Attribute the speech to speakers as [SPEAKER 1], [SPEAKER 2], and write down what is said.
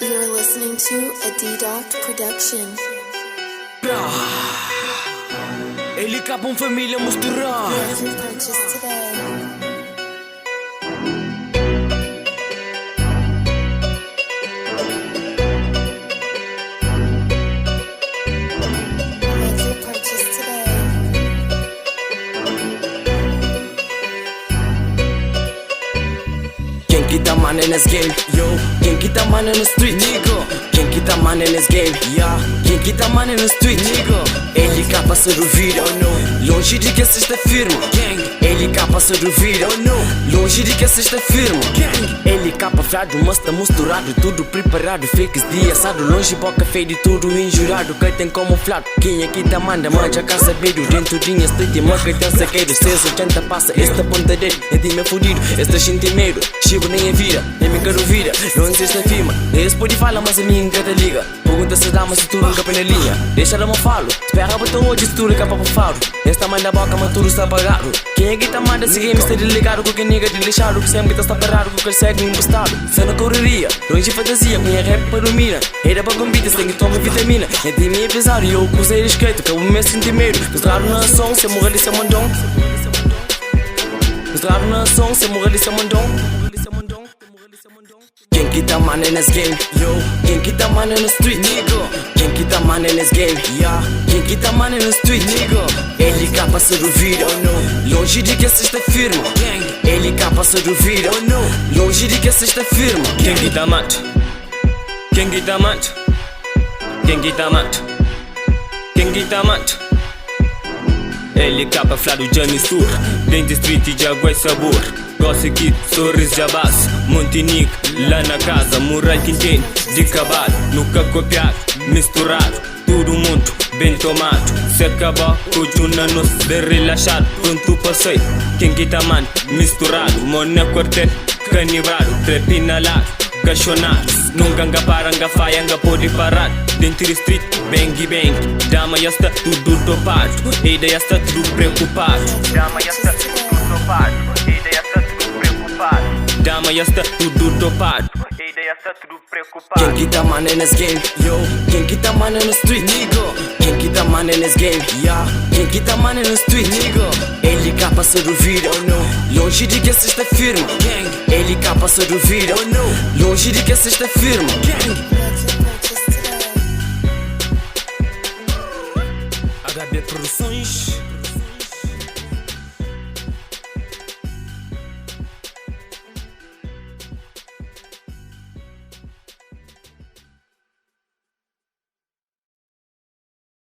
[SPEAKER 1] You're listening to a D-Doc production.
[SPEAKER 2] Ele capam família misturar.
[SPEAKER 1] Get your purchase today. Get your purchase today.
[SPEAKER 2] Quem que tá man in this game? Yo. Quem que tá man in the street? Nigga. Quem que tá man in this game? Yeah. Quem que tá man in the street? Nigga. Ele capa se duvida. Oh no. Longe de que se está firme. Gang. Ele capa se duvida. Oh no. Longe de que se está firme. Gang. Ele capa fiado, mas tá misturado. Tudo preparado, fakes de assado. Longe boca feia de tudo injurado. Que tem camuflado. Quem aqui tá manda, manja casa beiro. Dentro de minha street, marca tem saqueiro. 680 passa, esta ponta dele. É de meu fudido, este chintimeiro. Chivo nem é vira, nem me quero vira. Não existe na firma, esse pode falar, mas a minha engata liga. Pergunta se dá, mas se tudo nunca na linha. Deixa ela me falo, espera botar hoje se tudo capa pro faro. Esta mãe da boca, mas tudo está apagado. Quem é que tá manda, se game está delegado. Com quem nega de lixado, que sempre está parado. Com que ele segue embostado, se na correria. Longe de fantasia, com a rap para domina. Era para convites, tem que tomar vitamina. É de mim é pesado e eu cruzei esquerdo. Que é o meu sentimento, pesado na ação, se morrer de ser mandão. Pesado na ação, se morrer de ser mandão. Quem que tá man in this game? Yo. Quem que tá man in the street? Nigga. Quem que tá man in this game? Yeah. Quem que tá man in the street? Nigga. Ele capa se duvida. Oh no. Longe de que se está firme. Gang. Ele capa se duvida. Oh no. Longe de que se está firme.
[SPEAKER 3] Quem que tá mat? Quem que tá mat? Quem que tá mat? Quem que tá mat? Ele capa flado de mistura. Dentro street de água e sabor. Gosto que sorriso de base. Montinique, lá na casa. Mural quintino, de cavalo. Nunca copiado, misturado. Todo mundo bem tomado. Se acabar com o nos bem relaxado. Pronto passei. Quem que tá man? Misturado. Mona quartel, canibrado. Trepinalado, cachonado. Nunca anga para, anga faia, anga pode parar. Dentro street, bang bang. Dama já está tudo topado. Ideia está tudo preocupado. Dama já está tudo topado. Ideia está tudo preocupado. Dama já está tudo topado. Ideia está tudo preocupado.
[SPEAKER 2] Quem que tá man in this game? Yo. Quem que tá man in the street? Nigga. Quem que tá man in this game? Yeah. Quem que tá man in the street? Nigga. Ele capa se duvida. Oh no. Longe de que se está firme. Gang. Ele capa se duvida. Oh no. Longe de que se está firme. Gang.
[SPEAKER 1] Get your purchase today.
[SPEAKER 2] HB Produções.